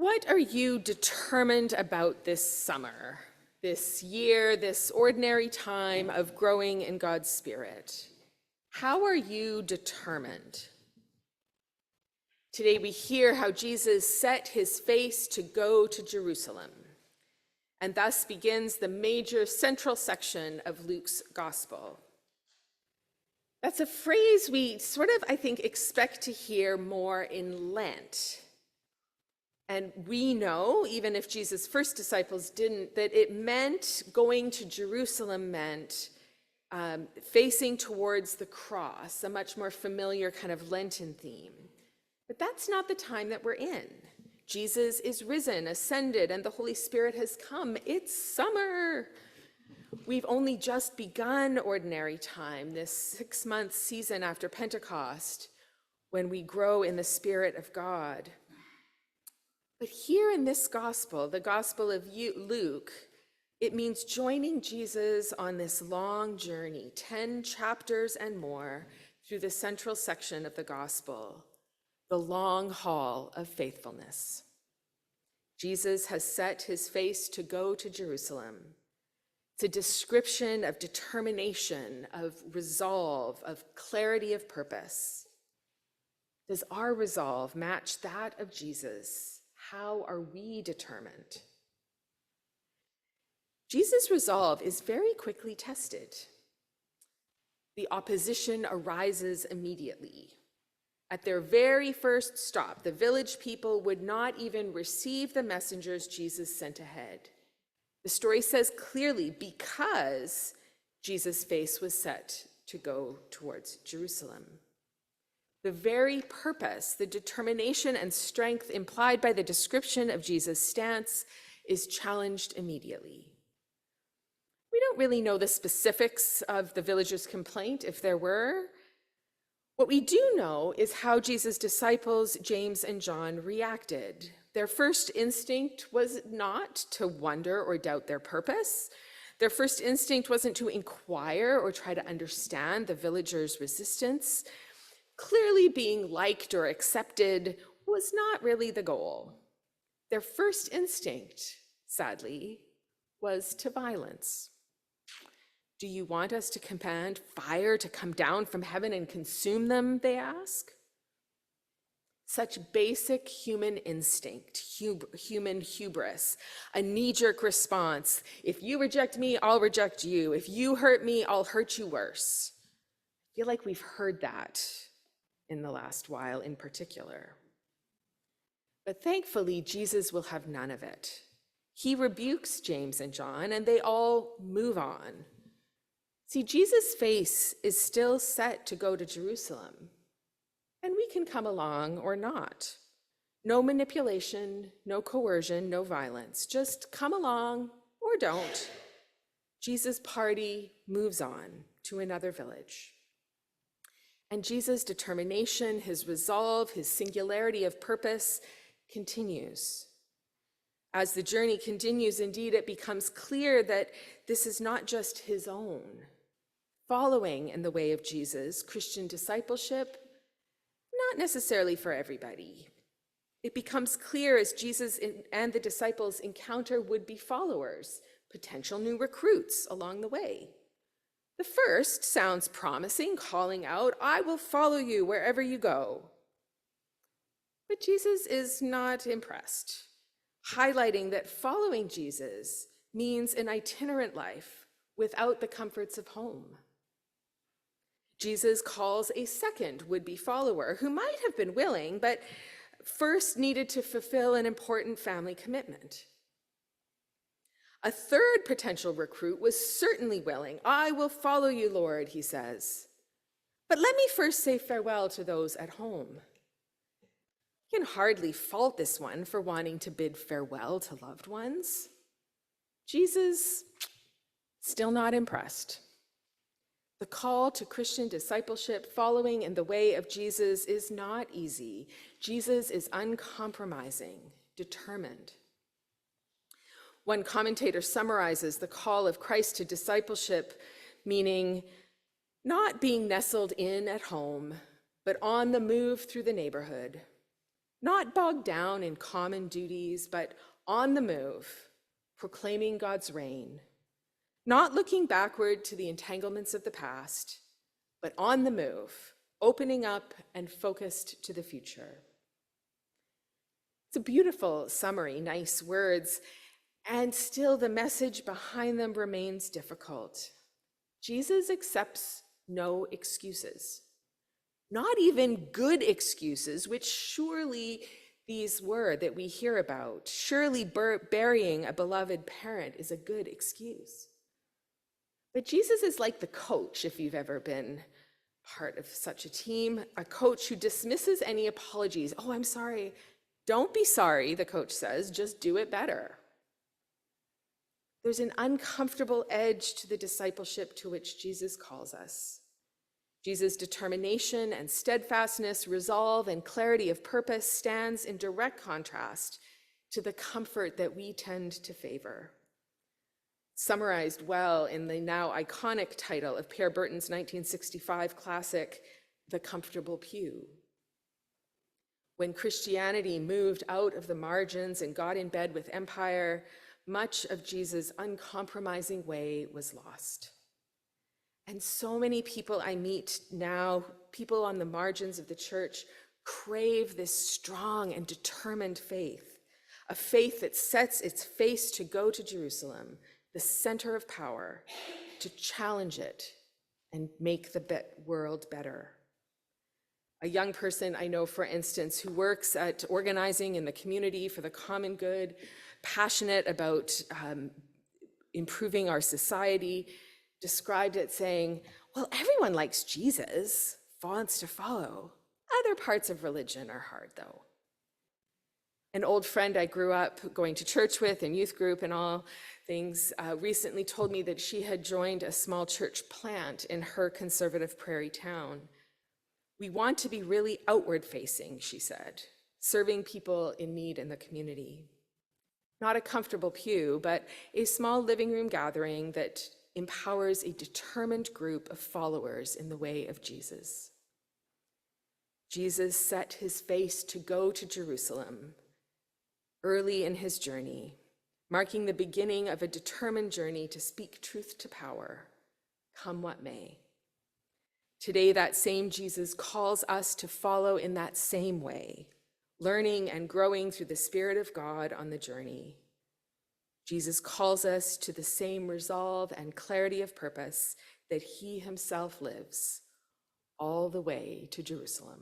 What are you determined about this summer, this year, this ordinary time of growing in God's Spirit? How are you determined? Today we hear how Jesus set his face to go to Jerusalem, and thus begins the major central section of Luke's Gospel. That's a phrase we sort of, I think, expect to hear more in Lent. And we know, even if Jesus' first disciples didn't, that it meant going to Jerusalem meant facing towards the cross, a much more familiar kind of Lenten theme. But that's not the time that we're in. Jesus is risen, ascended, and the Holy Spirit has come. It's summer. We've only just begun ordinary time, this 6-month season after Pentecost, when we grow in the Spirit of God. But here in this gospel, the Gospel of Luke, it means joining Jesus on this long journey, 10 chapters and more, through the central section of the gospel, the long haul of faithfulness. Jesus has set his face to go to Jerusalem. It's a description of determination, of resolve, of clarity of purpose. Does our resolve match that of Jesus? How are we determined? Jesus' resolve is very quickly tested. The opposition arises immediately. At their very first stop, the village people would not even receive the messengers Jesus sent ahead. The story says clearly, because Jesus' face was set to go towards Jerusalem. The very purpose, the determination and strength implied by the description of Jesus' stance is challenged immediately. We don't really know the specifics of the villagers' complaint, if there were. What we do know is how Jesus' disciples, James and John, reacted. Their first instinct was not to wonder or doubt their purpose. Their first instinct wasn't to inquire or try to understand the villagers' resistance. Clearly, being liked or accepted was not really the goal. Their first instinct, sadly, was to violence. Do you want us to command fire to come down from heaven and consume them, they ask? Such basic human instinct, human hubris, a knee-jerk response. If you reject me, I'll reject you. If you hurt me, I'll hurt you worse. I feel like we've heard that in the last while in particular. But thankfully, Jesus will have none of it. He rebukes James and John, and they all move on. See, Jesus' face is still set to go to Jerusalem, and we can come along or not. No manipulation, no coercion, no violence. Just come along or don't. Jesus' party moves on to another village. And Jesus' determination, his resolve, his singularity of purpose continues. As the journey continues, indeed, it becomes clear that this is not just his own. Following in the way of Jesus, Christian discipleship, not necessarily for everybody. It becomes clear as Jesus and the disciples encounter would-be followers, potential new recruits along the way. The first sounds promising, calling out, "I will follow you wherever you go." But Jesus is not impressed, highlighting that following Jesus means an itinerant life without the comforts of home. Jesus calls a second would-be follower who might have been willing, but first needed to fulfill an important family commitment. A third potential recruit was certainly willing. "I will follow you, Lord," he says. "But let me first say farewell to those at home." You can hardly fault this one for wanting to bid farewell to loved ones. Jesus, still not impressed. The call to Christian discipleship, following in the way of Jesus, is not easy. Jesus is uncompromising, determined. One commentator summarizes the call of Christ to discipleship, meaning not being nestled in at home, but on the move through the neighborhood, not bogged down in common duties, but on the move, proclaiming God's reign, not looking backward to the entanglements of the past, but on the move, opening up and focused to the future. It's a beautiful summary, nice words, and still the message behind them remains difficult. Jesus accepts no excuses, not even good excuses, which surely these were that we hear about. Surely burying a beloved parent is a good excuse. But Jesus is like the coach, if you've ever been part of such a team, a coach who dismisses any apologies. Oh, I'm sorry. Don't be sorry, the coach says, just do it better. There's an uncomfortable edge to the discipleship to which Jesus calls us. Jesus' determination and steadfastness, resolve and clarity of purpose stands in direct contrast to the comfort that we tend to favor. Summarized well in the now iconic title of Pierre Berton's 1965 classic, The Comfortable Pew. When Christianity moved out of the margins and got in bed with empire, much of Jesus' uncompromising way was lost. And so many people I meet now, people on the margins of the church, crave this strong and determined faith, a faith that sets its face to go to Jerusalem, the center of power, to challenge it and make the world better. A young person I know, for instance, who works at organizing in the community for the common good, passionate about improving our society, described it saying, well, everyone likes Jesus, wants to follow. Other parts of religion are hard, though. An old friend I grew up going to church with and youth group and all things recently told me that she had joined a small church plant in her conservative prairie town. We want to be really outward facing, she said, serving people in need in the community. Not a comfortable pew, but a small living room gathering that empowers a determined group of followers in the way of Jesus. Jesus set his face to go to Jerusalem early in his journey, marking the beginning of a determined journey to speak truth to power, come what may. Today, that same Jesus calls us to follow in that same way, learning and growing through the Spirit of God on the journey. Jesus calls us to the same resolve and clarity of purpose that he himself lives all the way to Jerusalem.